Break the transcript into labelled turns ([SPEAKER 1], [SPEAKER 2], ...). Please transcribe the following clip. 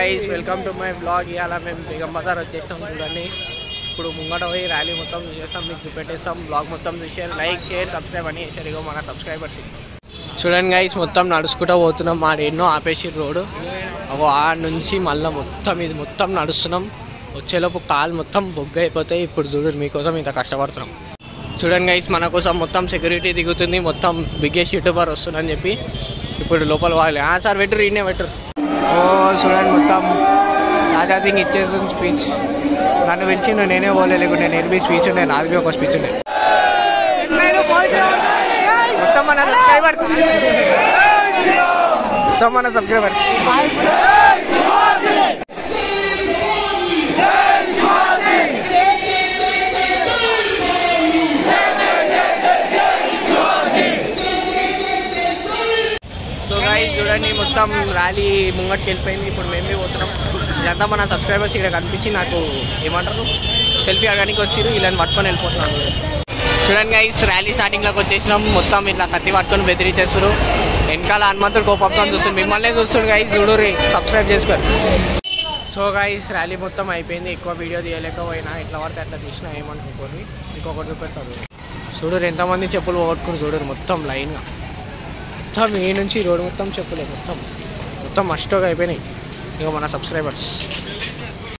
[SPEAKER 1] Guys welcome to my blog. ఇవాళ మేము బేగం బజార్ వచ్చేసాం చూడండి. ఇప్పుడు ముంగట పోయి ర్యాలీ మొత్తం చేస్తాం, మీకు చూపెట్టేస్తాం. బ్లాగ్ మొత్తం చూసి లైక్ షేర్ సబ్స్క్రైబ్ అని చేశారు. ఇగో మన సబ్స్క్రైబర్స్ చూడండి గైస్, మొత్తం నడుచుకుంటూ పోతున్నాం. మాడ ఎన్నో ఆపేసి రోడ్డు ఆ నుంచి మళ్ళీ మొత్తం ఇది మొత్తం నడుస్తున్నాం. వచ్చేలోపు కాలు మొత్తం బొగ్గ అయిపోతాయి. ఇప్పుడు చూడండి మీకోసం ఇంత కష్టపడుతున్నాం. చూడండి గైస్, మన కోసం మొత్తం సెక్యూరిటీ దిగుతుంది. మొత్తం బిగ్గెస్ట్ యూట్యూబర్ వస్తుందని చెప్పి ఇప్పుడు లోపల వాళ్ళు సార్ పెట్టరు ఈయనే పెట్టరు. చూడండి మొత్తం రాజా సింగ్ ఇచ్చేస్తుంది స్పీచ్. నన్ను పిలిచి నేనే పోలే, లేకుంటే నేను బి స్పీచ్ ఉండే, నాది బి ఒక స్పీచ్ ఉండే. మొత్తం మన సబ్స్క్రైబర్స్ చూడండి మొత్తం ర్యాలీ ముంగట్కి వెళ్ళిపోయింది. ఇప్పుడు మేమే పోతున్నాం. ఇదంతా మన సబ్స్క్రైబర్స్ ఇక్కడ కనిపించి నాకు ఏమంటారు సెల్ఫీ అడగడానికి వచ్చారు. ఇలా పట్టుకొని వెళ్ళిపోతున్నాను. చూడండి గైస్, ర్యాలీ స్టార్టింగ్లోకి వచ్చేసినాం. మొత్తం ఇట్లా కత్తి పట్టుకొని బెదిరించేస్తారు. వెనకాల హనుమంతుడు కోపంతో చూస్తుంది, మిమ్మల్ని చూస్తుంది. గైస్ చూడరు, సబ్స్క్రైబ్ చేసుకోరు. సో గైస్, ర్యాలీ మొత్తం అయిపోయింది. ఎక్కువ వీడియో తీయలేకపోయినా ఎట్లా పడితే అట్లా తీసినా ఏమనుకోని ఇంకొకటి చూపెడతాడు. చూడరు ఎంతమంది చెప్పులు పోగొట్టుకుని చూడరు. మొత్తం లైన్గా మొత్తం ఈ నుంచి రోడ్డు మొత్తం చెప్పులే, మొత్తం మస్ట్గా అయిపోయినాయి. ఇక మన సబ్స్క్రైబర్స్